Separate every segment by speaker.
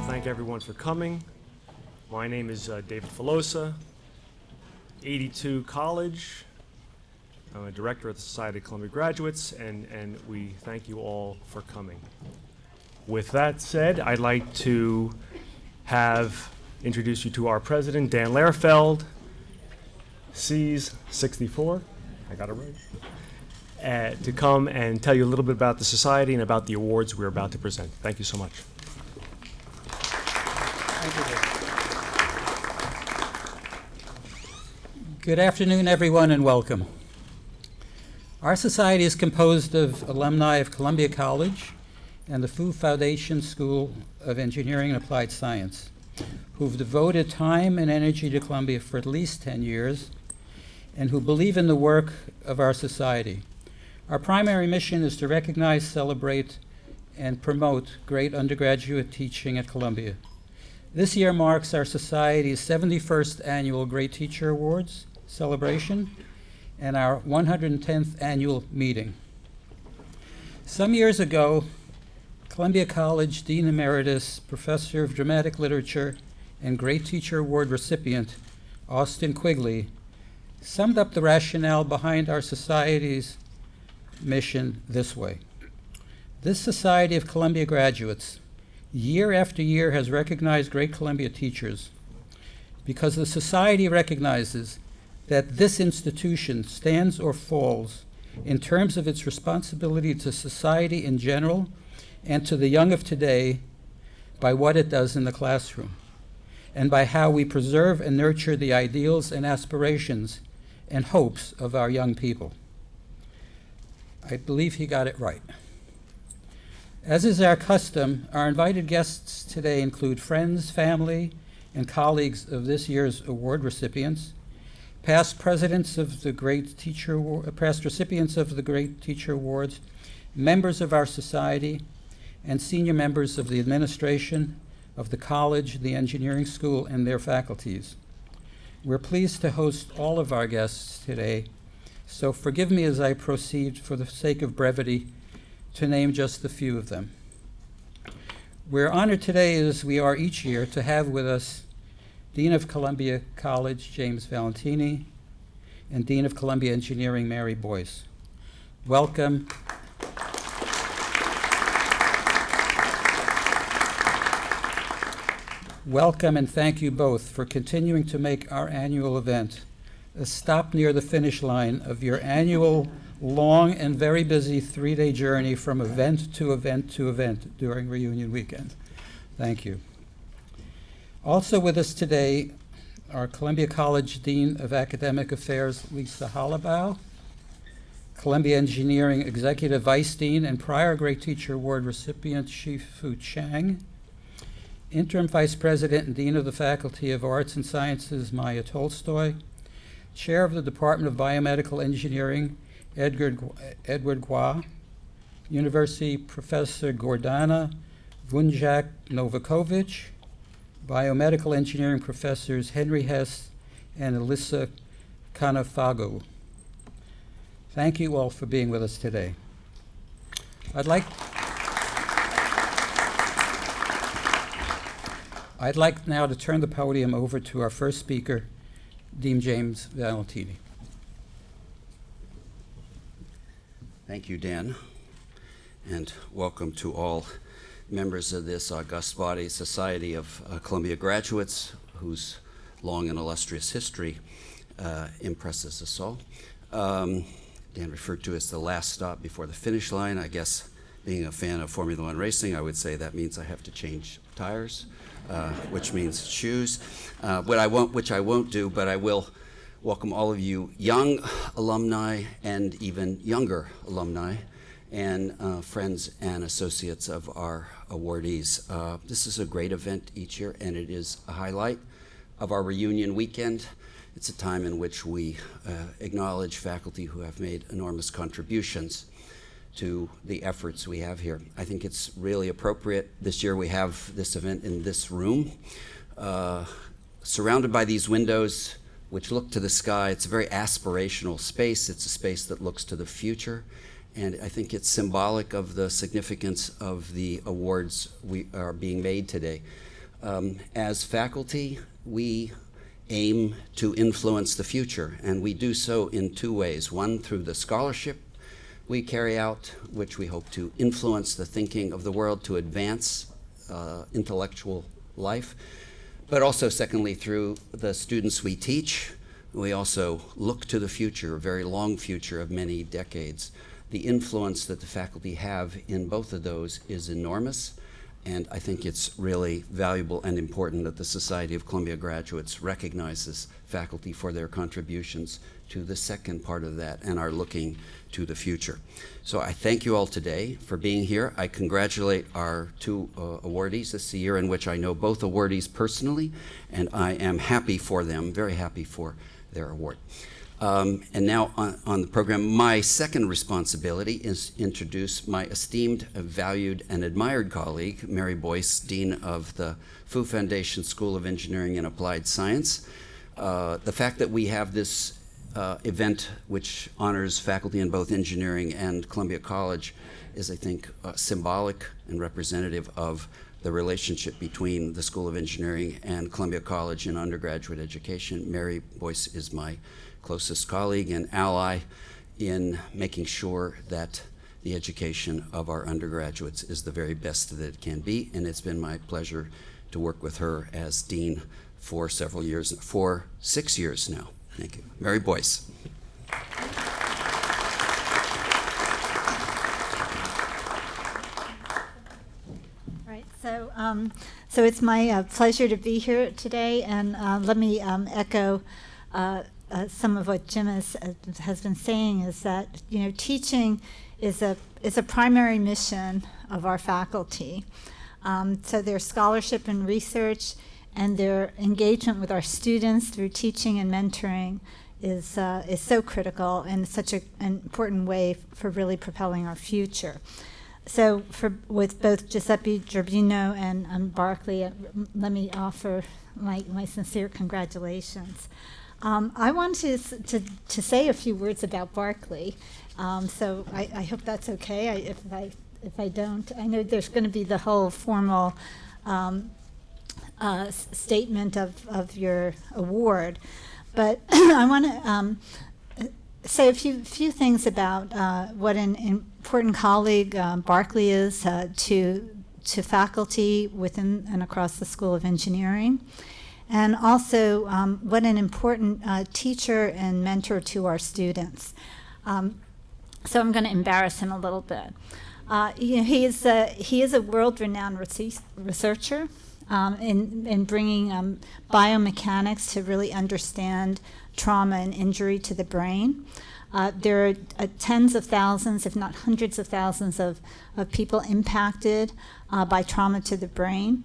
Speaker 1: Thank everyone for coming. My name is David Filosa, 82 College. I'm a director at the Society of Columbia Graduates, and we thank you all for coming. With that said, I'd like to introduce you to our president, Dan Lehrfeld, C's 64, I got it right, to come and tell you a little bit about the society and about the awards we're about to present. Thank you so much.
Speaker 2: Good afternoon, everyone, and welcome. Our society is composed of alumni of Columbia College and the Fu Foundation School of Engineering and Applied Science, who've devoted time and energy to Columbia for at least 10 years, and who believe in the work of our society. Our primary mission is to recognize, celebrate, and promote great undergraduate teaching at Columbia. This year marks our society's 71st annual Great Teacher Awards celebration and our 110th annual meeting. Some years ago, Columbia College Dean Emeritus, Professor of Dramatic Literature, and Great Teacher Award recipient, Austin Quigley, summed up the rationale behind our society's mission this way. This Society of Columbia Graduates, year after year, has recognized great Columbia teachers because the society recognizes that this institution stands or falls in terms of its responsibility to society in general and to the young of today by what it does in the classroom and by how we preserve and nurture the ideals and aspirations and hopes of our young people. I believe he got it right. As is our custom, our invited guests today include friends, family, and colleagues of this year's award recipients, past recipients of the Great Teacher Awards, members of our society, and senior members of the administration of the college, the engineering school, and their faculties. We're pleased to host all of our guests today, so forgive me as I proceed for the sake of brevity to name just a few of them. We're honored today, as we are each year, to have with us Dean of Columbia College, James Valentini, and Dean of Columbia Engineering, Mary Boyce. Welcome. Welcome, and thank you both for continuing to make our annual event a stop near the finish line of your annual long and very busy 3-day journey from event to event to event during reunion weekend. Thank you. Also with us today are Columbia College Dean of Academic Affairs, Lisa Hollabaugh, Columbia Engineering Executive Vice Dean and prior Great Teacher Award recipient, Shifu Chang, Interim Vice President and Dean of the Faculty of Arts and Sciences, Maya Tolstoy, Chair of the Department of Biomedical Engineering, Edward Gua, University Professor Gordana Vunjak Novakovic, Biomedical Engineering Professors Henry Hess and Alyssa Kanafago. Thank you all for being with us today. I'd like now to turn the podium over to our first speaker, Dean James Valentini.
Speaker 3: Thank you, Dan, and welcome to all members of this august body, Society of Columbia Graduates, whose long and illustrious history impresses us all. Dan referred to as the last stop before the finish line. I guess being a fan of Formula One racing, I would say that means I have to change tires, which means shoes, which I won't do, but I will welcome all of you young alumni and even younger alumni and friends and associates of our awardees. This is a great event each year, and it is a highlight of our reunion weekend. It's a time in which we acknowledge faculty who have made enormous contributions to the efforts we have here. I think it's really appropriate. This year we have this event in this room, surrounded by these windows which look to the sky. It's a very aspirational space. It's a space that looks to the future. And I think it's symbolic of the significance of the awards we are being made today. As faculty, we aim to influence the future, and we do so in two ways. One, through the scholarship we carry out, which we hope to influence the thinking of the world to advance intellectual life, but also secondly, through the students we teach. We also look to the future, a very long future of many decades. The influence that the faculty have in both of those is enormous, and I think it's really valuable and important that the Society of Columbia Graduates recognizes faculty for their contributions to the second part of that and are looking to the future. So I thank you all today for being here. I congratulate our two awardees. This is a year in which I know both awardees personally, and I am happy for them, very happy for their award. And now on the program, my second responsibility is to introduce my esteemed, valued, and admired colleague, Mary Boyce, Dean of the Fu Foundation School of Engineering and Applied Science. The fact that we have this event which honors faculty in both engineering and Columbia College is, I think, symbolic and representative of the relationship between the School of Engineering and Columbia College in undergraduate education. Mary Boyce is my closest colleague and ally in making sure that the education of our undergraduates is the very best that it can be, and it's been my pleasure to work with her as dean for several years, for 6 years now. Thank you. Mary Boyce.
Speaker 4: Right, so it's my pleasure to be here today, and let me echo some of what Jim has been saying, is that, you know, teaching is a primary mission of our faculty. So their scholarship and research and their engagement with our students through teaching and mentoring is so critical and such an important way for really propelling our future. So with both Giuseppe Gerbino and Barclay, let me offer my sincere congratulations. I want to say a few words about Barclay, so I hope that's okay. If I don't, I know there's going to be the whole formal statement of your award, but I want to say a few things about what an important colleague Barclay is to faculty within and across the School of Engineering, and also what an important teacher and mentor to our students. So I'm going to embarrass him a little bit. You know, he is a world-renowned researcher in bringing biomechanics to really understand trauma and injury to the brain. There are tens of thousands, if not hundreds of thousands, of people impacted by trauma to the brain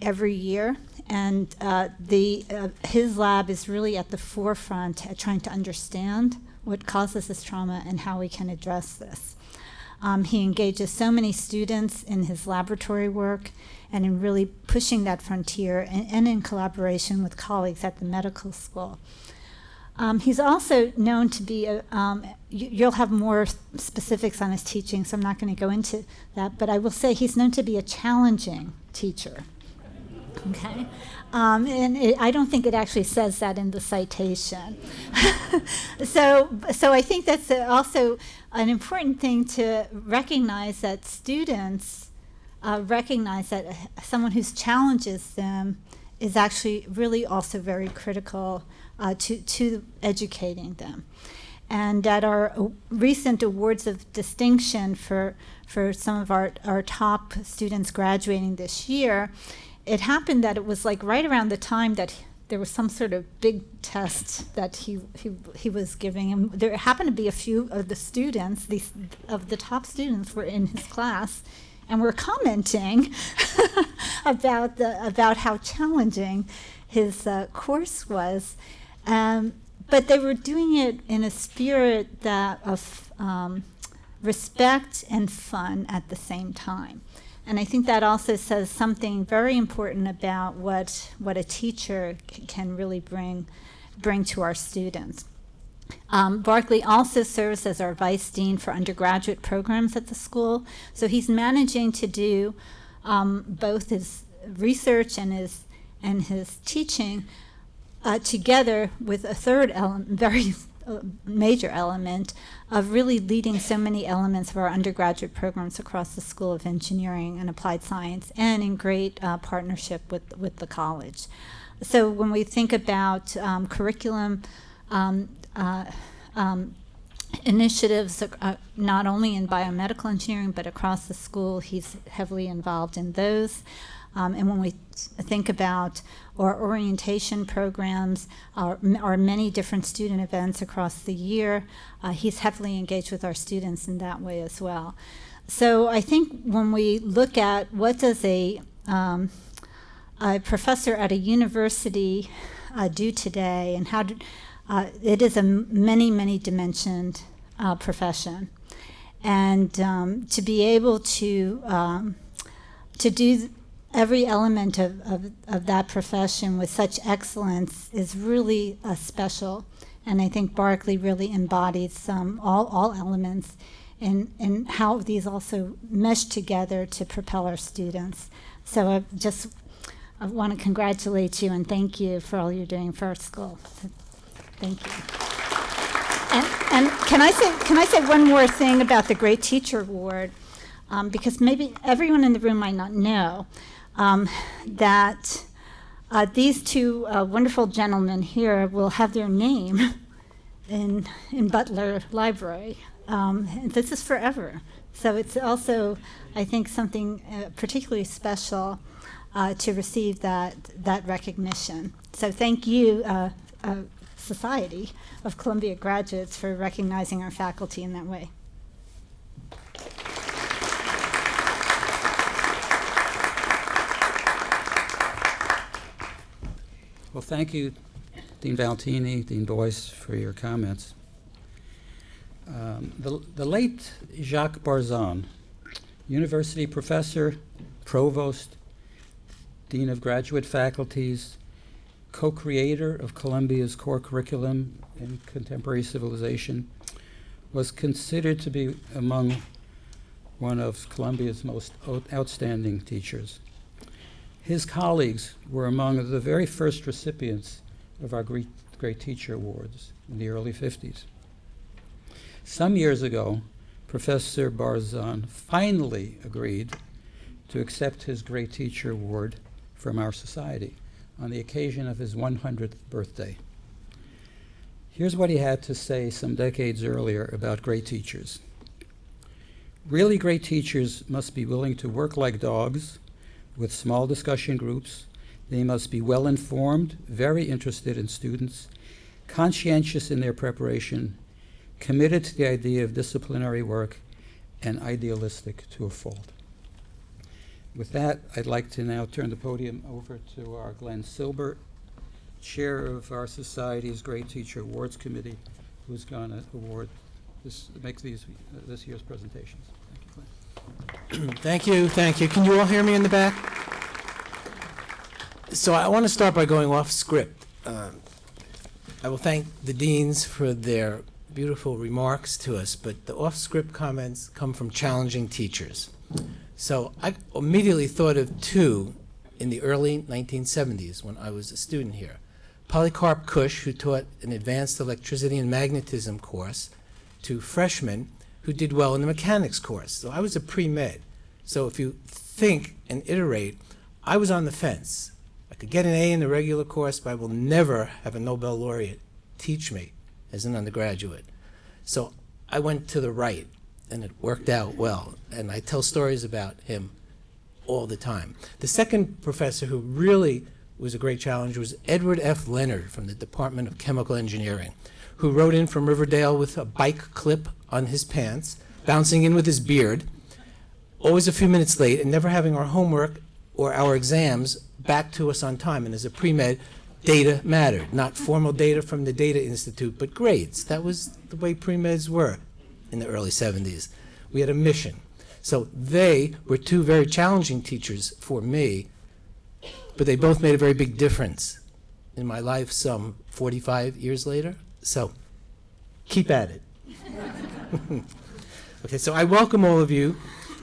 Speaker 4: every year. And his lab is really at the forefront at trying to understand what causes this trauma and how we can address this. He engages so many students in his laboratory work and in really pushing that frontier and in collaboration with colleagues at the medical school. He's also known to be, you'll have more specifics on his teaching, so I'm not going to go into that, but I will say he's known to be a challenging teacher. Okay, and I don't think it actually says that in the citation. So I think that's also an important thing to recognize, that students recognize that someone who challenges them is actually really also very critical to educating them. And at our recent awards of distinction for some of our top students graduating this year, it happened that it was like right around the time that there was some sort of big test that he was giving, and there happened to be a few of the students, of the top students, were in his class, and were commenting about how challenging his course was, but they were doing it in a spirit of respect and fun at the same time. And I think that also says something very important about what a teacher can really bring to our students. Barclay also serves as our vice dean for undergraduate programs at the school, so he's managing to do both his research and his teaching, together with a third very major element of really leading so many elements of our undergraduate programs across the School of Engineering and Applied Science, and in great partnership with the college. So when we think about curriculum initiatives, not only in biomedical engineering but across the school, he's heavily involved in those. And when we think about our orientation programs, our many different student events across the year, he's heavily engaged with our students in that way as well. So I think when we look at what does a professor at a university do today, and how it is a many dimensioned profession, and to be able to do every element of that profession with such excellence is really special. And I think Berkeley really embodies all elements in how these also mesh together to propel our students. So I want to congratulate you and thank you for all you're doing for our school. Thank you. And can I say one more thing about the Great Teacher Award? Because maybe everyone in the room might not know that these two wonderful gentlemen here will have their name in Butler Library. This is forever. So it's also, I think, something particularly special to receive that recognition. So thank you, Society of Columbia Graduates, for recognizing our faculty in that way.
Speaker 2: Well, thank you, Dean Valentini, Dean Boyce, for your comments. The late Jacques Barzun, university professor, provost, dean of graduate faculties, co-creator of Columbia's core curriculum in contemporary civilization, was considered to be among one of Columbia's most outstanding teachers. His colleagues were among the very first recipients of our Great Teacher Awards in the early 50s. Some years ago, Professor Barzun finally agreed to accept his Great Teacher Award from our society on the occasion of his 100th birthday. Here's what he had to say some decades earlier about great teachers. Really great teachers must be willing to work like dogs with small discussion groups. They must be well informed, very interested in students, conscientious in their preparation, committed to the idea of disciplinary work, and idealistic to a fault. With that, I'd like to now turn the podium over to our Glenn Silbert, chair of our society's Great Teacher Awards Committee, who's going to make this year's presentations. Thank you, Glenn.
Speaker 5: Thank you. Can you all hear me in the back? So I want to start by going off script. I will thank the deans for their beautiful remarks to us, but the off-script comments come from challenging teachers. So I immediately thought of two in the early 1970s when I was a student here. Polycarp Cush, who taught an advanced electricity and magnetism course to freshmen who did well in the mechanics course. So I was a pre-med. So if you think and iterate, I was on the fence. I could get an A in the regular course, but I will never have a Nobel laureate teach me as an undergraduate. So I went to the right, and it worked out well. And I tell stories about him all the time. The second professor who really was a great challenge was Edward F. Leonard from the Department of Chemical Engineering, who rode in from Riverdale with a bike clip on his pants, bouncing in with his beard, always a few minutes late, and never having our homework or our exams back to us on time. And as a pre-med, data mattered, not formal data from the Data Institute, but grades. That was the way pre-meds were in the early 70s. We had a mission. So they were two very challenging teachers for me, but they both made a very big difference in my life some 45 years later. So keep at it. Okay, so I welcome all of you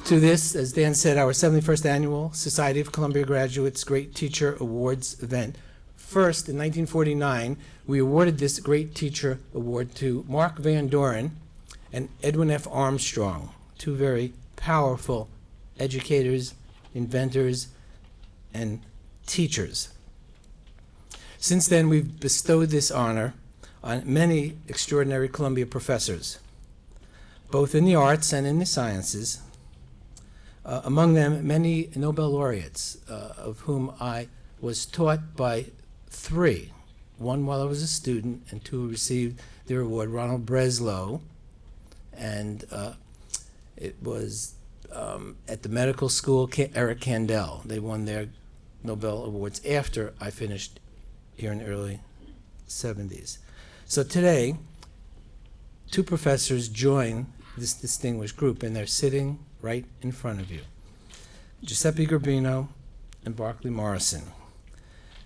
Speaker 5: to this, as Dan said, our 71st Annual Society of Columbia Graduates Great Teacher Awards event. First, in 1949, we awarded this Great Teacher Award to Mark Van Doren and Edwin F. Armstrong, two very powerful educators, inventors, and teachers. Since then, we've bestowed this honor on many extraordinary Columbia professors, both in the arts and in the sciences. Among them, many Nobel laureates, of whom I was taught by three, one while I was a student and two who received their award, Ronald Breslow, and it was at the medical school, Eric Kandel. They won their Nobel Awards after I finished here in the early 70s. So today, two professors join this distinguished group, and they're sitting right in front of you. Giuseppe Garbino and Barclay Morrison.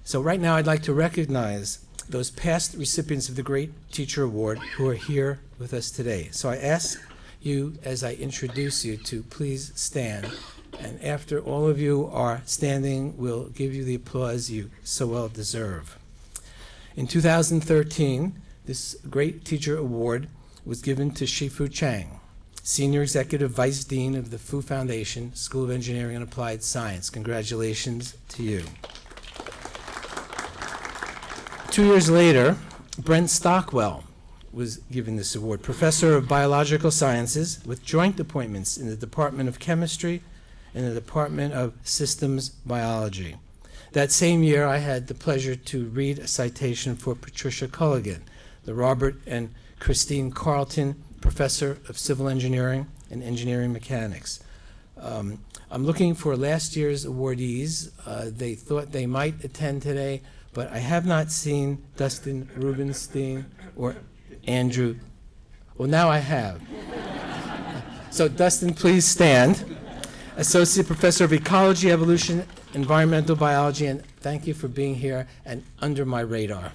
Speaker 5: So right now I'd like to recognize those past recipients of the Great Teacher Award who are here with us today. So I ask you, as I introduce you, to please stand. And after all of you are standing, we'll give you the applause you so well deserve. In 2013, this Great Teacher Award was given to Shifu Chang, Senior Executive Vice Dean of the Fu Foundation, School of Engineering and Applied Science. Congratulations to you. 2 years later, Brent Stockwell was given this award, Professor of Biological Sciences with joint appointments in the Department of Chemistry and the Department of Systems Biology. That same year, I had the pleasure to read a citation for Patricia Culligan, the Robert and Christine Carlton Professor of Civil Engineering and Engineering Mechanics. I'm looking for last year's awardees. They thought they might attend today, but I have not seen Dustin Rubenstein or Andrew. Well, now I have. So Dustin, please stand. Associate Professor of Ecology, Evolution, Environmental Biology, and thank you for being here and under my radar.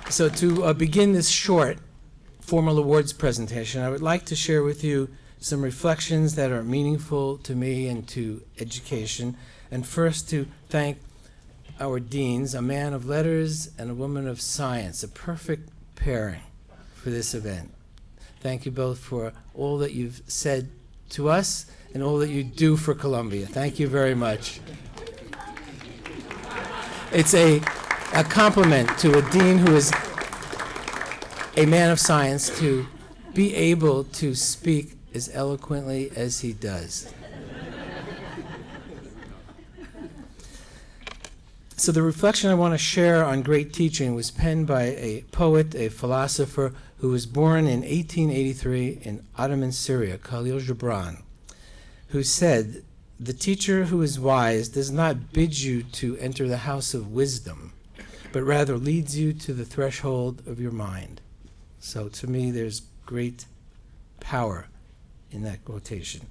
Speaker 5: So to begin this short formal awards presentation, I would like to share with you some reflections that are meaningful to me and to education. And first, to thank our deans, a man of letters and a woman of science, a perfect pairing for this event. Thank you both for all that you've said to us and all that you do for Columbia. Thank you very much. It's a compliment to a dean who is a man of science to be able to speak as eloquently as he does. So the reflection I want to share on great teaching was penned by a poet, a philosopher who was born in 1883 in Ottoman Syria, Khalil Gibran, who said, "The teacher who is wise does not bid you to enter the house of wisdom, but rather leads you to the threshold of your mind." So to me, there's great power in that quotation.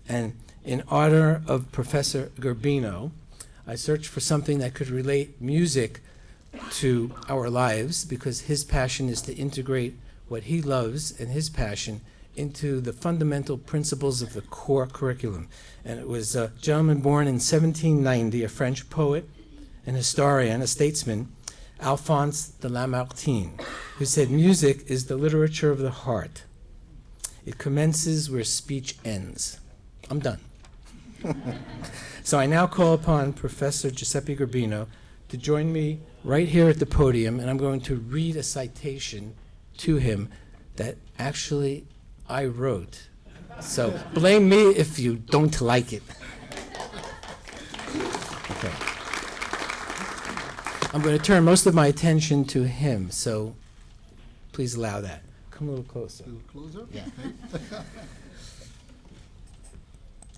Speaker 5: And in honor of Professor Garbino, I searched for something that could relate music to our lives, because his passion is to integrate what he loves and his passion into the fundamental principles of the core curriculum. And it was a gentleman born in 1790, a French poet, an historian, a statesman, Alphonse de Lamartine, who said, "Music is the literature of the heart. It commences where speech ends." I'm done. So I now call upon Professor Giuseppe Garbino to join me right here at the podium, and I'm going to read a citation to him that actually I wrote. So blame me if you don't like it. Okay. I'm going to turn most of my attention to him, so please allow that. Come a little closer.
Speaker 6: A little closer?
Speaker 5: Yeah.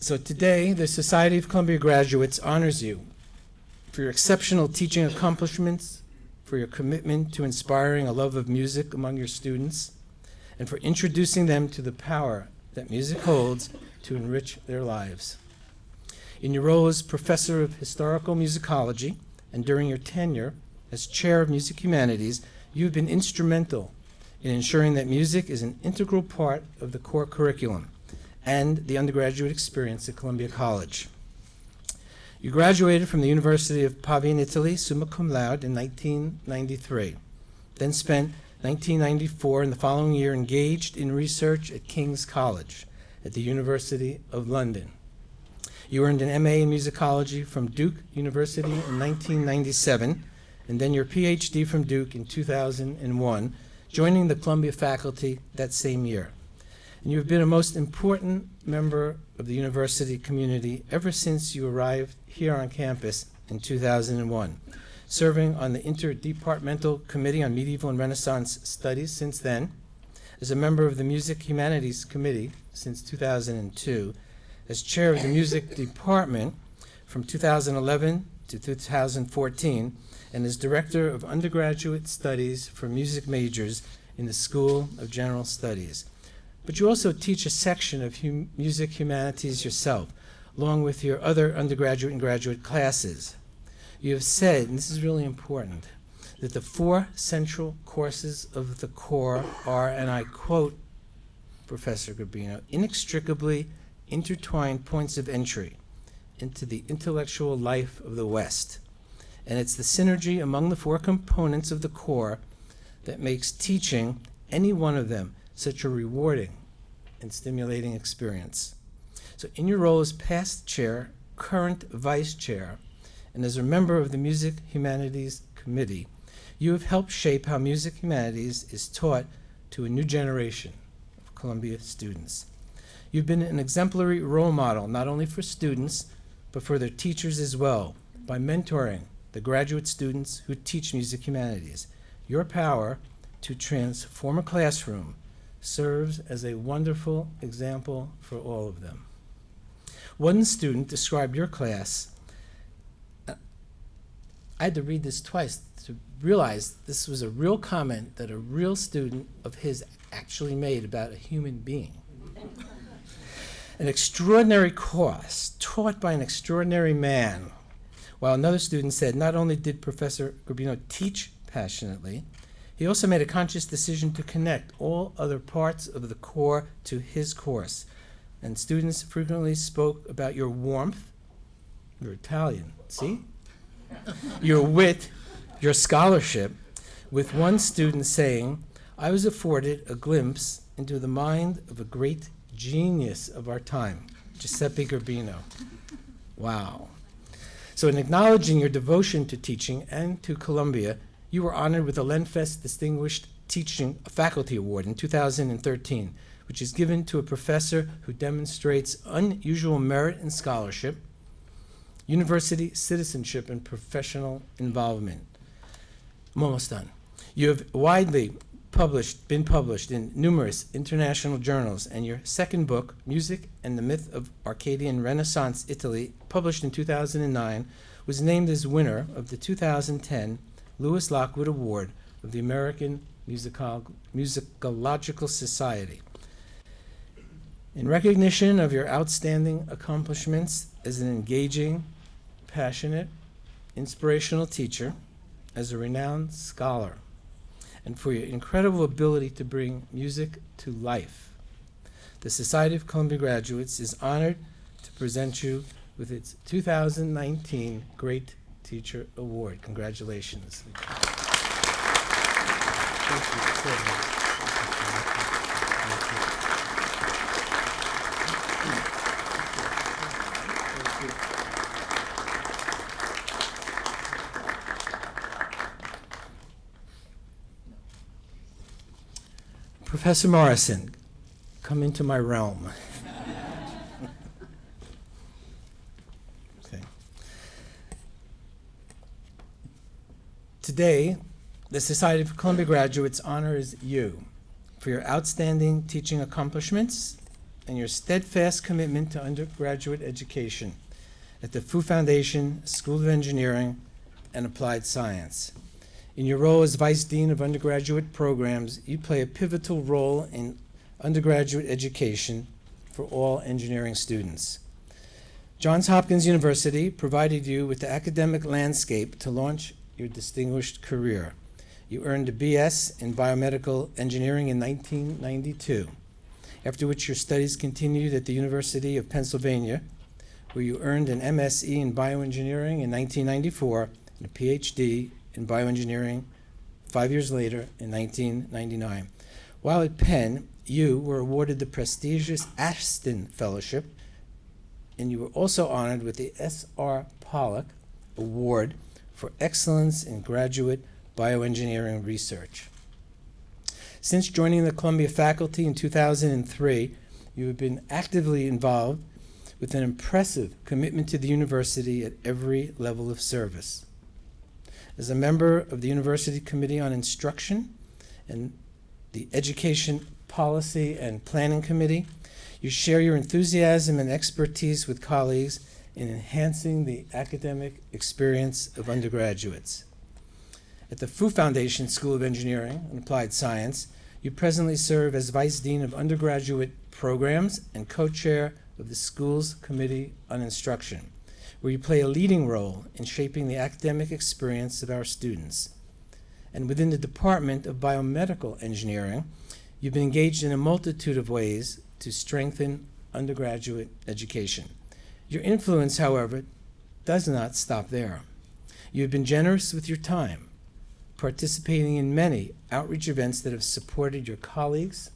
Speaker 5: So today, the Society of Columbia Graduates honors you for your exceptional teaching accomplishments, for your commitment to inspiring a love of music among your students, and for introducing them to the power that music holds to enrich their lives. In your role as Professor of Historical Musicology and during your tenure as Chair of Music Humanities, you've been instrumental in ensuring that music is an integral part of the core curriculum and the undergraduate experience at Columbia College. You graduated from the University of Pavia in Italy, summa cum laude, in 1993, then spent 1994 and the following year engaged in research at King's College at the University of London. You earned an MA in musicology from Duke University in 1997, and then your PhD from Duke in 2001, joining the Columbia faculty that same year. And you've been a most important member of the university community ever since you arrived here on campus in 2001, serving on the Interdepartmental Committee on Medieval and Renaissance Studies since then, as a member of the Music Humanities Committee since 2002, as chair of the Music Department from 2011 to 2014, and as director of undergraduate studies for music majors in the School of General Studies. But you also teach a section of music humanities yourself, along with your other undergraduate and graduate classes. You have said, and this is really important, that the 4 central courses of the core are, and I quote Professor Garbino, inextricably intertwined points of entry into the intellectual life of the West. And it's the synergy among the 4 components of the core that makes teaching any one of them such a rewarding and stimulating experience. So in your role as past chair, current vice chair, and as a member of the Music Humanities Committee, you have helped shape how music humanities is taught to a new generation of Columbia students. You've been an exemplary role model, not only for students, but for their teachers as well, by mentoring the graduate students who teach music humanities. Your power to transform a classroom serves as a wonderful example for all of them. One student described your class. I had to read this twice to realize this was a real comment that a real student of his actually made about a human being. An extraordinary course taught by an extraordinary man, while another student said not only did Professor Garbino teach passionately, he also made a conscious decision to connect all other parts of the core to his course. And students frequently spoke about your warmth, you're Italian, see? Your wit, your scholarship, with one student saying, I was afforded a glimpse into the mind of a great genius of our time, Giuseppe Garbino. Wow. So in acknowledging your devotion to teaching and to Columbia, you were honored with the Lenfest Distinguished Teaching Faculty Award in 2013, which is given to a professor who demonstrates unusual merit and scholarship, university citizenship, and professional involvement. I'm almost done. You have widely been published in numerous international journals, and your second book, Music and the Myth of Arcadian Renaissance Italy, published in 2009, was named as winner of the 2010 Lewis Lockwood Award of the American Musicological Society. In recognition of your outstanding accomplishments as an engaging, passionate, inspirational teacher, as a renowned scholar, and for your incredible ability to bring music to life, the Society of Columbia Graduates is honored to present you with its 2019 Great Teacher Award. Congratulations. Professor Morrison, come into my realm. Okay. Today, the Society of Columbia Graduates honors you for your outstanding teaching accomplishments and your steadfast commitment to undergraduate education at the Fu Foundation School of Engineering and Applied Science. In your role as Vice Dean of Undergraduate Programs, you play a pivotal role in undergraduate education for all engineering students. Johns Hopkins University provided you with the academic landscape to launch your distinguished career. You earned a BS in biomedical engineering in 1992, after which your studies continued at the University of Pennsylvania, where you earned an MSc in bioengineering in 1994 and a PhD in bioengineering 5 years later in 1999. While at Penn, you were awarded the prestigious Aston Fellowship, and you were also honored with the S.R. Pollack Award for Excellence in Graduate Bioengineering Research. Since joining the Columbia faculty in 2003, you have been actively involved with an impressive commitment to the university at every level of service. As a member of the University Committee on Instruction and the Education Policy and Planning Committee, you share your enthusiasm and expertise with colleagues in enhancing the academic experience of undergraduates. At the Fu Foundation School of Engineering and Applied Science, you presently serve as Vice Dean of Undergraduate Programs and co-chair of the school's Committee on Instruction, where you play a leading role in shaping the academic experience of our students. And within the Department of Biomedical Engineering, you've been engaged in a multitude of ways to strengthen undergraduate education. Your influence, however, does not stop there. You have been generous with your time, participating in many outreach events that have supported your colleagues,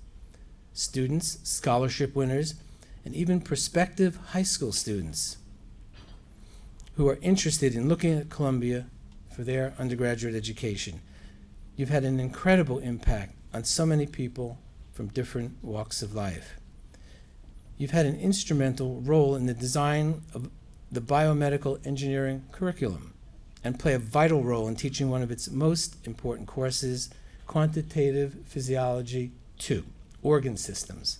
Speaker 5: students, scholarship winners, and even prospective high school students who are interested in looking at Columbia for their undergraduate education. You've had an incredible impact on so many people from different walks of life. You've had an instrumental role in the design of the biomedical engineering curriculum and play a vital role in teaching one of its most important courses, Quantitative Physiology 2, Organ Systems.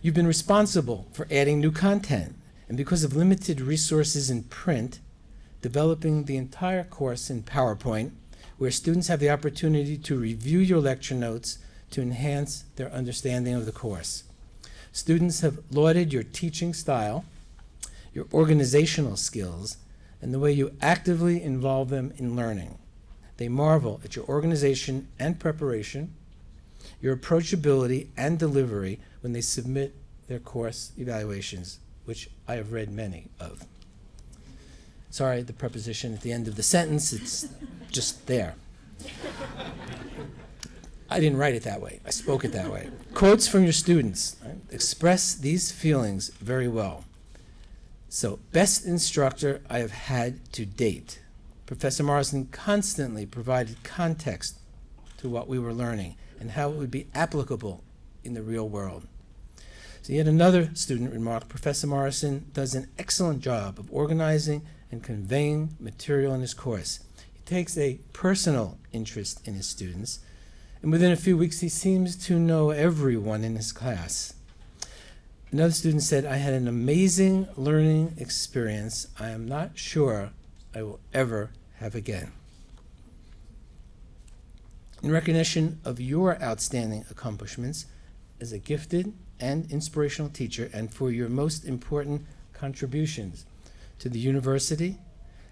Speaker 5: You've been responsible for adding new content, and because of limited resources in print, developing the entire course in PowerPoint, where students have the opportunity to review your lecture notes to enhance their understanding of the course. Students have lauded your teaching style, your organizational skills, and the way you actively involve them in learning. They marvel at your organization and preparation, your approachability and delivery when they submit their course evaluations, which I have read many of. Sorry, the preposition at the end of the sentence, it's just there. I didn't write it that way. I spoke it that way. Quotes from your students, right, express these feelings very well. So, best instructor I have had to date. Professor Morrison constantly provided context to what we were learning and how it would be applicable in the real world. So yet another student remarked, Professor Morrison does an excellent job of organizing and conveying material in his course. He takes a personal interest in his students, and within a few weeks he seems to know everyone in his class. Another student said, I had an amazing learning experience I am not sure I will ever have again. In recognition of your outstanding accomplishments as a gifted and inspirational teacher, and for your most important contributions to the university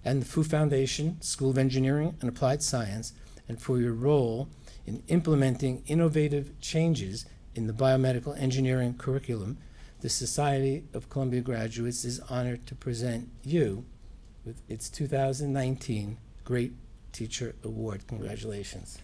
Speaker 5: and the Fu Foundation School of Engineering and Applied Science, and for your role in implementing innovative changes in the biomedical engineering curriculum, the Society of Columbia Graduates is honored to present you with its 2019 Great Teacher Award. Congratulations.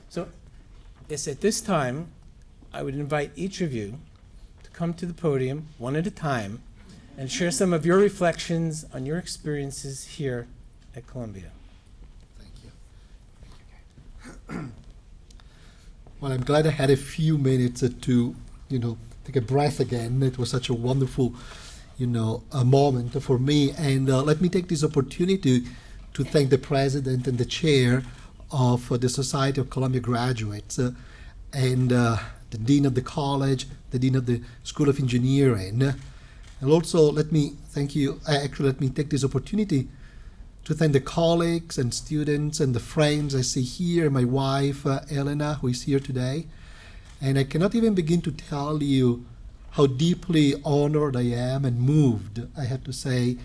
Speaker 5: So, yes, at this time, I would invite each of you to come to the podium one at a time and share some of your reflections on your experiences here at Columbia.
Speaker 6: Thank you. Well, I'm glad I had a few minutes to, take a breath again. It was such a wonderful, a moment for me. And let me take this opportunity to thank the president and the chair of the Society of Columbia Graduates and the dean of the college, the dean of the School of Engineering. And also, let me thank you. Actually, let me take this opportunity to thank the colleagues and students and the friends I see here, my wife, Elena, who is here today. And I cannot even begin to tell you how deeply honored I am and moved, I have to say,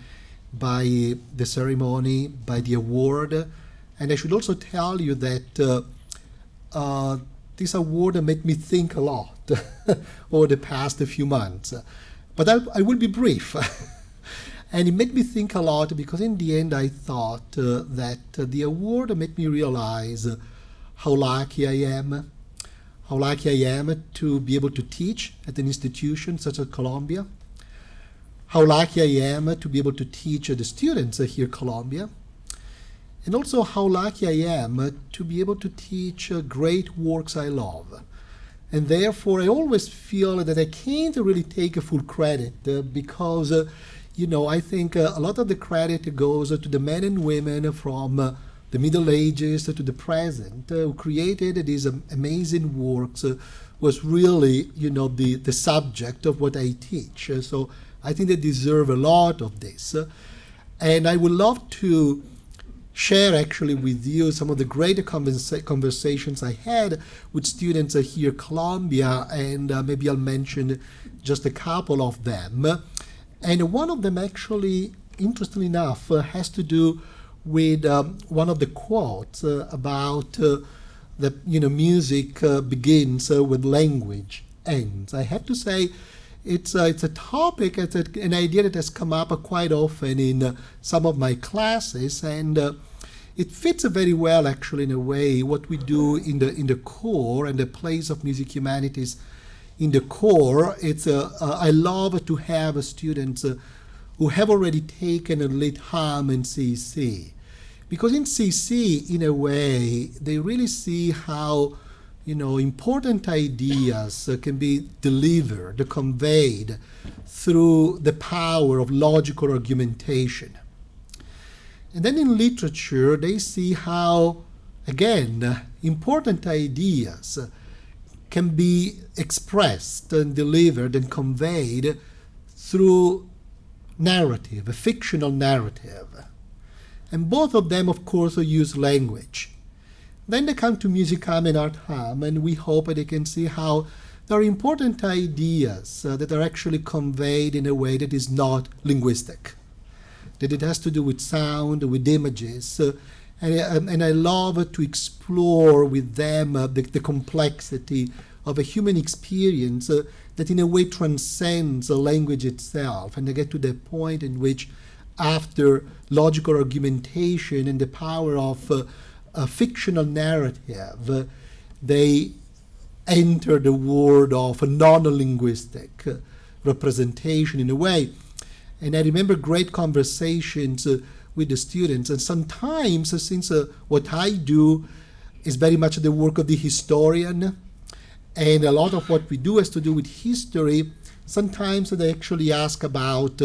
Speaker 6: by the ceremony, by the award. And I should also tell you that this award made me think a lot over the past few months. But I will be brief. And it made me think a lot because in the end I thought that the award made me realize how lucky I am. How lucky I am to be able to teach at an institution such as Columbia. How lucky I am to be able to teach the students here at Columbia. And also how lucky I am to be able to teach great works I love. And therefore I always feel that I can't really take full credit because I think a lot of the credit goes to the men and women from the Middle Ages to the present who created these amazing works was really, the subject of what I teach. So I think they deserve a lot of this. And I would love to share actually with you some of the great conversations I had with students here at Columbia, and maybe I'll mention just a couple of them. And one of them actually, interestingly enough, has to do with one of the quotes about that music begins when language ends. I have to say it's a topic, it's an idea that has come up quite often in some of my classes, and it fits very well actually in a way what we do in the core and the place of music humanities. In the core, I love to have students who have already taken a lit hum in CC. Because in CC, in a way, they really see how important ideas can be delivered, conveyed through the power of logical argumentation. And then in literature, they see how, again, important ideas can be expressed and delivered and conveyed through narrative, a fictional narrative. And both of them, of course, use language. Then they come to Musicam and Artham, and we hope that they can see how there are important ideas that are actually conveyed in a way that is not linguistic, that it has to do with sound, with images. And I love to explore with them the complexity of a human experience that in a way transcends the language itself. And I get to the point in which, after logical argumentation and the power of a fictional narrative, they enter the world of a non-linguistic representation in a way. And I remember great conversations with the students, and sometimes, since what I do is very much the work of the historian, and a lot of what we do has to do with history, sometimes they actually ask about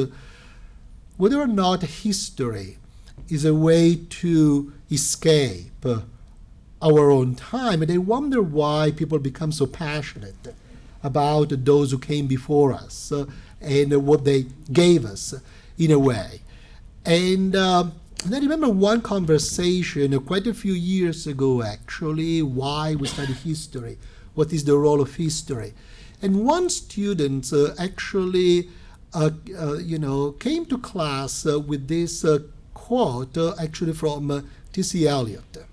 Speaker 6: whether or not history is a way to escape our own time. And they wonder why people become so passionate about those who came before us and what they gave us, in a way. And I remember one conversation quite a few years ago, actually, why we study history, what is the role of history. And one student actually came to class with this quote actually from T.C. Eliot.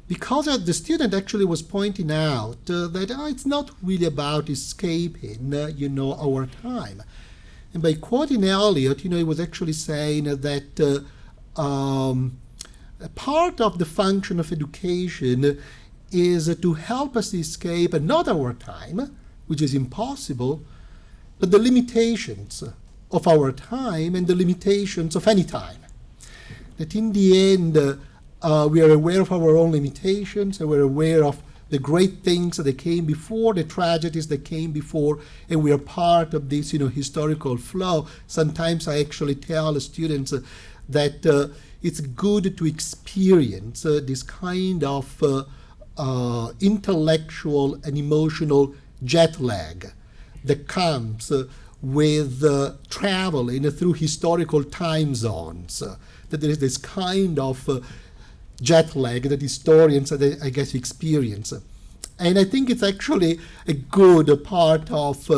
Speaker 6: Because the student actually was pointing out that it's not really about escaping, our time. And by quoting Eliot, he was actually saying that part of the function of education is to help us escape not our time, which is impossible, but the limitations of our time and the limitations of any time. That in the end, we are aware of our own limitations, and we're aware of the great things that came before, the tragedies that came before, and we are part of this, historical flow. Sometimes I actually tell the students that it's good to experience this kind of intellectual and emotional jet lag that comes with traveling through historical time zones. That there is this kind of jet lag that historians, I guess, experience. And I think it's actually a good part of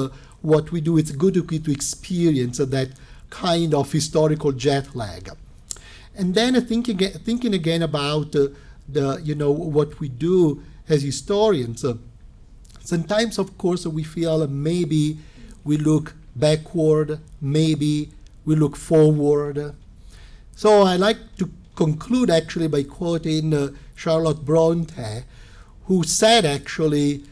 Speaker 6: what we do. It's good to experience that kind of historical jet lag. And then thinking again about what we do as historians. Sometimes, of course, we feel maybe we look backward, maybe we look forward. So I like to conclude actually by quoting Charlotte Bronte, who said actually,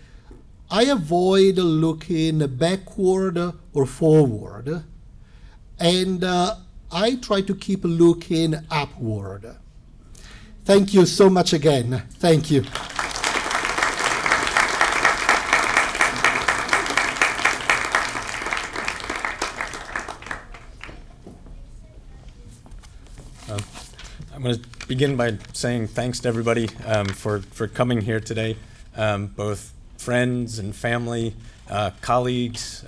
Speaker 6: I avoid looking backward or forward, and I try to keep looking upward. Thank you so much again. Thank you.
Speaker 7: I'm going to begin by saying thanks to everybody for coming here today, both friends and family, colleagues,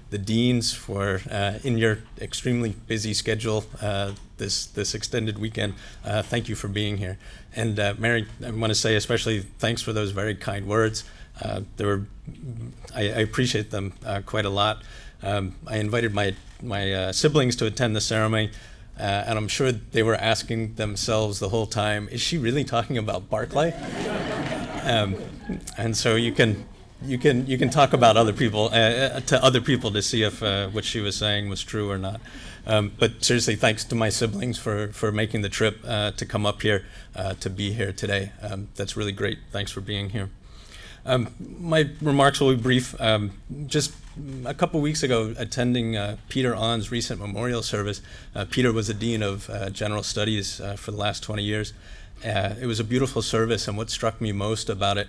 Speaker 7: the deans for in your extremely busy schedule this extended weekend. Thank you for being here. And Mary, I want to say especially thanks for those very kind words. I appreciate them quite a lot. I invited my siblings to attend the ceremony. And I'm sure they were asking themselves the whole time, is she really talking about Barclay? And so you can talk about other people to other people to see if what she was saying was true or not. But seriously, thanks to my siblings for making the trip to come up here to be here today. That's really great. Thanks for being here. My remarks will be brief. Just a couple weeks ago, attending Peter On's recent memorial service. Peter was the Dean of General Studies for the last 20 years. It was a beautiful service, and what struck me most about it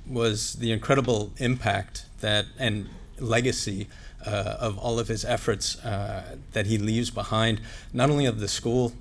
Speaker 7: was the incredible impact and legacy of all of his efforts that he leaves behind, not only of the school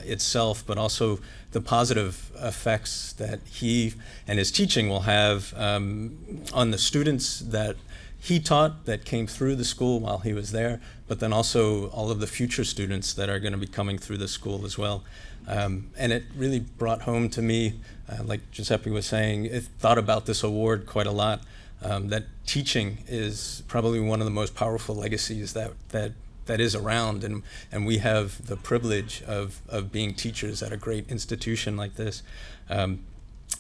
Speaker 7: itself, but also the positive effects that he and his teaching will have on the students that he taught that came through the school while he was there, but then also all of the future students that are going to be coming through the school as well. And it really brought home to me, like Giuseppe was saying, I thought about this award quite a lot, that teaching is probably one of the most powerful legacies that is around, and we have the privilege of being teachers at a great institution like this.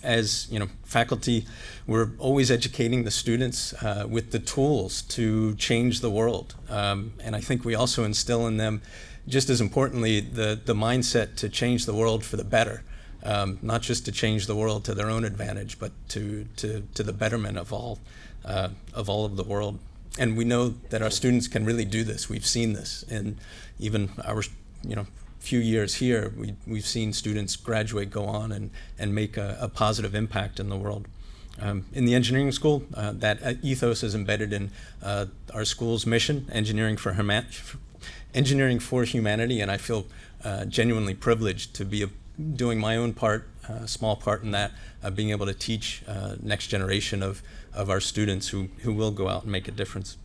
Speaker 7: As faculty, we're always educating the students with the tools to change the world, and I think we also instill in them, just as importantly, the mindset to change the world for the better, not just to change the world to their own advantage, but to the betterment of all of the world. And we know that our students can really do this. We've seen this in even our few years here. We've seen students graduate, go on, and make a positive impact in the world. In the engineering school, that ethos is embedded in our school's mission, engineering for humanity, and I feel genuinely privileged to be doing my own part, small part in that, being able to teach next generation of our students who will go out and make a difference.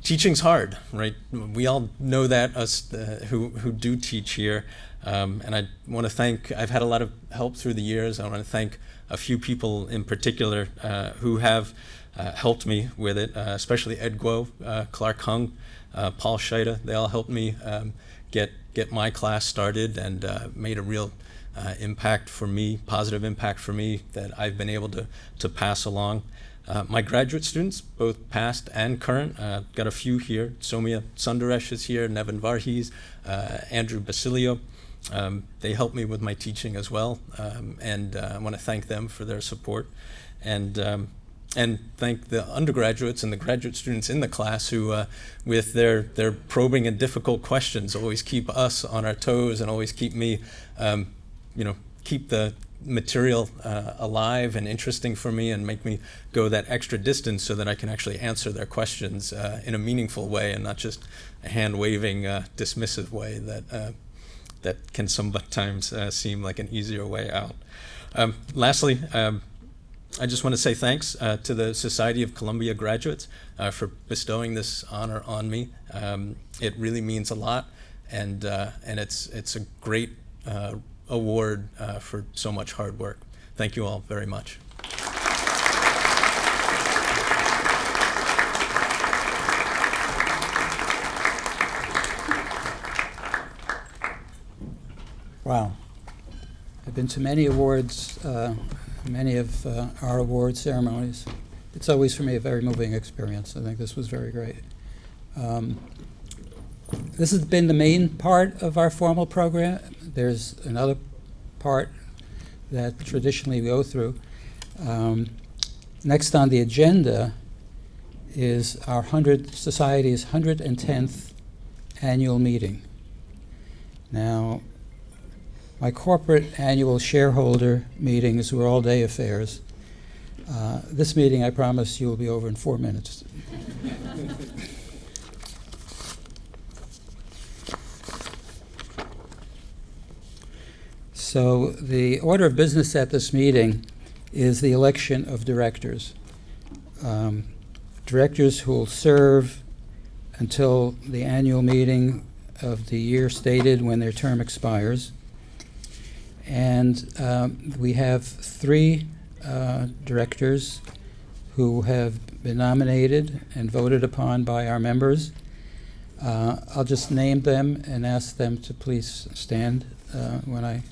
Speaker 7: Teaching's hard, right? We all know that, us who do teach here. And I want to thank, I've had a lot of help through the years. I want to thank a few people in particular who have helped me with it, especially Ed Guo, Clark Hung, Paul Scheida. They all helped me get my class started and made a real impact for me, positive impact for me that I've been able to pass along. My graduate students, both past and current, got a few here. Soumya Sundaresh is here, Nevin Varghese, Andrew Basilio. They helped me with my teaching as well, and I want to thank them for their support. And thank the undergraduates and the graduate students in the class who, with their probing and difficult questions, always keep us on our toes and always keep me, keep the material alive and interesting for me and make me go that extra distance so that I can actually answer their questions in a meaningful way and not just a hand-waving, dismissive way that can sometimes seem like an easier way out. Lastly, I just want to say thanks to the Society of Columbia Graduates for bestowing this honor on me. It really means a lot, and it's a great award for so much hard work. Thank you all very much.
Speaker 2: Wow. I've been to many awards, many of our award ceremonies. It's always, for me, a very moving experience. I think this was very great. This has been the main part of our formal program. There's another part that traditionally we go through. Next on the agenda is our Society's 110th annual meeting. Now, my corporate annual shareholder meetings were all-day affairs. This meeting, I promise you, will be over in 4 minutes. So the order of business at this meeting is the election of directors. Directors who will serve until the annual meeting of the year stated when their term expires. And we have 3 directors who have been nominated and voted upon by our members. I'll just name them and ask them to please stand when I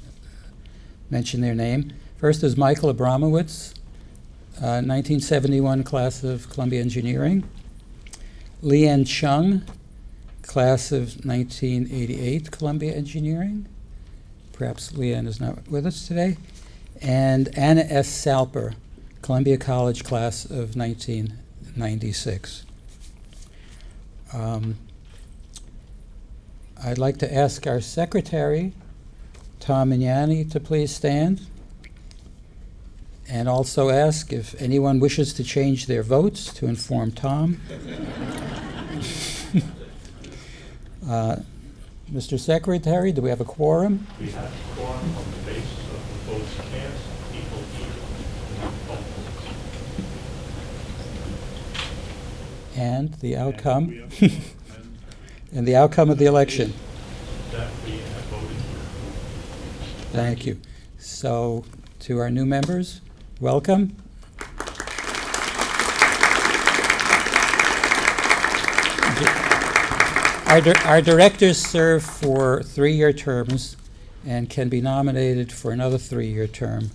Speaker 2: mention their name. First is Michael Abramowitz, 1971 class of Columbia Engineering. Leanne Chung, class of 1988 Columbia Engineering. Perhaps Leanne is not with us today. And Anna S. Salper, Columbia College class of 1996. I'd like to ask our secretary, Tom Mignani, to please stand. And also ask if anyone wishes to change their votes to inform Tom. Mr. Secretary, do we have a quorum?
Speaker 8: We have a quorum on the basis of the votes cast equal to.
Speaker 2: And the outcome? And the outcome of the election?
Speaker 8: That we have voted for.
Speaker 2: Thank you. So, to our new members, welcome. Our directors serve for 3-year terms and can be nominated for another 3-year term.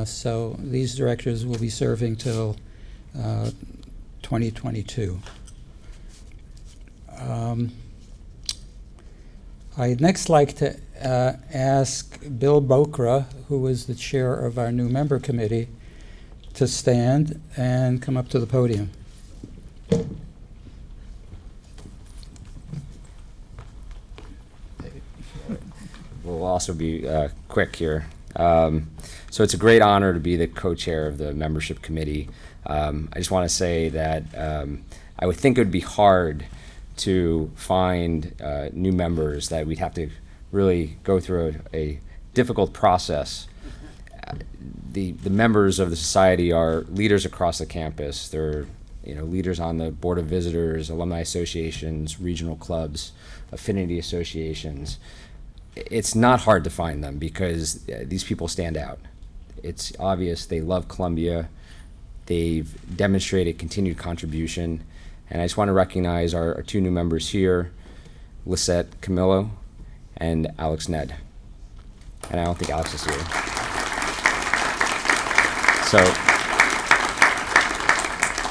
Speaker 2: So these directors will be serving till 2022. I'd next like to ask Bill Bokra, who is the chair of our new member committee, to stand and come up to the podium.
Speaker 9: We'll also be quick here. So it's a great honor to be the co-chair of the membership committee. I just want to say that I would think it would be hard to find new members, that we'd have to really go through a difficult process. The members of the society are leaders across the campus. They're leaders on the board of visitors, alumni associations, regional clubs, affinity associations. It's not hard to find them because these people stand out. It's obvious they love Columbia. They've demonstrated continued contribution. And I just want to recognize our 2 new members here, Lisette Camillo and Alex Ned. And I don't think Alex is here. So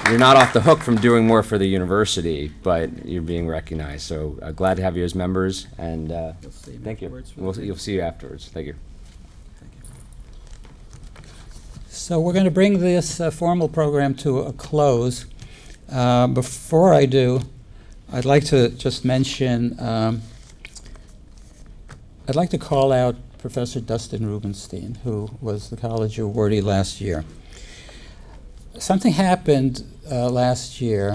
Speaker 9: you're not off the hook from doing more for the university, but you're being recognized. So glad to have you as members, and thank you. You'll see you afterwards. Thank you.
Speaker 2: So we're going to bring this formal program to a close. Before I do, I'd like to just mention, I'd like to call out Professor Dustin Rubenstein, who was the college awardee last year. Something happened last year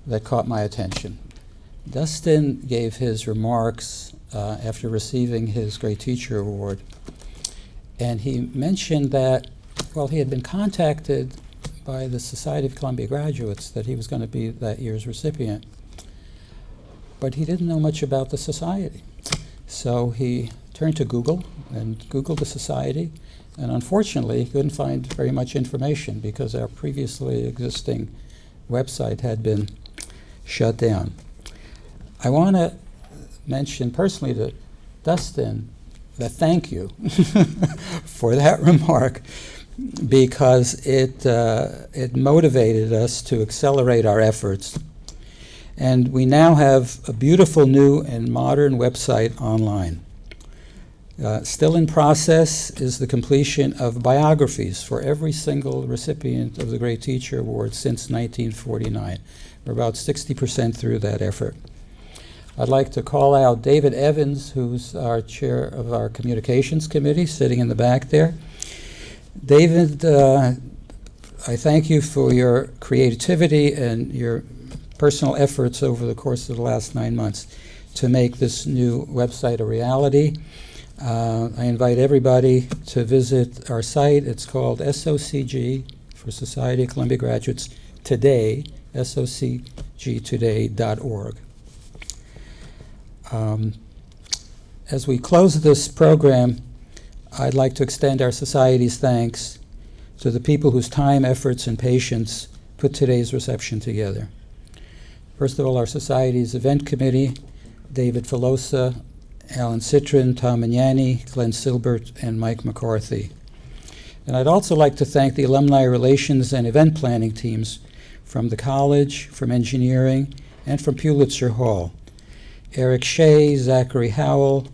Speaker 2: that caught my attention. Dustin gave his remarks after receiving his Great Teacher Award, and he mentioned that Well, he had been contacted by the Society of Columbia Graduates that he was going to be that year's recipient, but he didn't know much about the society. So he turned to Google and Googled the society, and unfortunately he couldn't find very much information because our previously existing website had been shut down. I want to mention personally to Dustin that thank you for that remark, because it motivated us to accelerate our efforts. And we now have a beautiful new and modern website online. Still in process is the completion of biographies for every single recipient of the Great Teacher Award since 1949. We're about 60% through that effort. I'd like to call out David Evans, who's our chair of our communications committee, sitting in the back there. David, I thank you for your creativity and your personal efforts over the course of the last 9 months to make this new website a reality. I invite everybody to visit our site. It's called SOCG, for Society of Columbia Graduates Today, SOCGtoday.org. As we close this program, I'd like to extend our society's thanks to the people whose time, efforts, and patience put today's reception together. First of all, our society's event committee, David Filosa, Alan Citrin, Tom Magnani, Glenn Silbert, and Mike McCarthy. And I'd also like to thank the alumni relations and event planning teams from the college, from engineering, and from Pulitzer Hall. Eric Shea, Zachary Howell,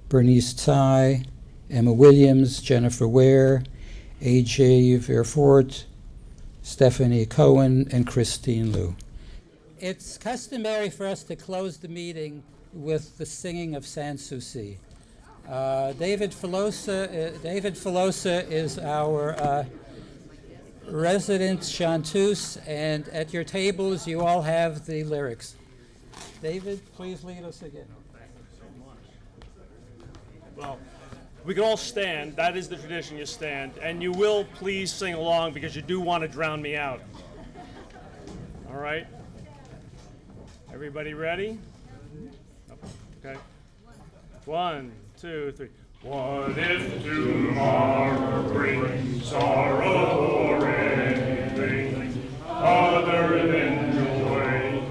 Speaker 2: Bernice Tsai, Emma Williams, Jennifer Ware, A.J. Verfort, Stephanie Cohen, and Christine Liu. It's customary for us to close the meeting with the singing of Sans Souci. David Filosa is our resident chanteuse, and at your tables you all have the lyrics. David, please lead us again.
Speaker 1: Well, we can all stand. That is the tradition, you stand. And you will please sing along because you do want to drown me out. All right? Everybody ready? Okay. 1, 2, 3.
Speaker 8: What if tomorrow brings sorrow or anything other than joy?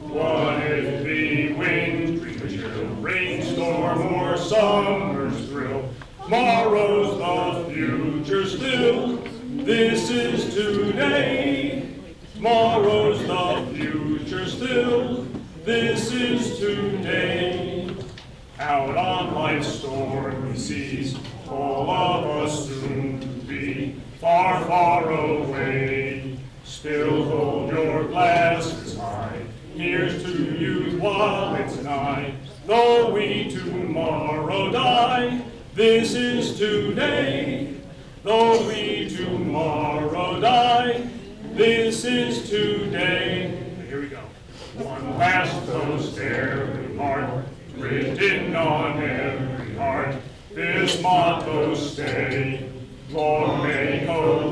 Speaker 8: What if the wind brings a chill, rainstorm or summer's thrill? Tomorrow's the future still. This is today. Tomorrow's the future still. This is today. Out on life's stormy seas, all of us soon to be far, far away. Still hold your glasses high. Here's to youth while it's nigh. Though we tomorrow die, this is today. Though we tomorrow die, this is today. Here we go. One last toast, every heart, written on every heart. This motto stay. Long may go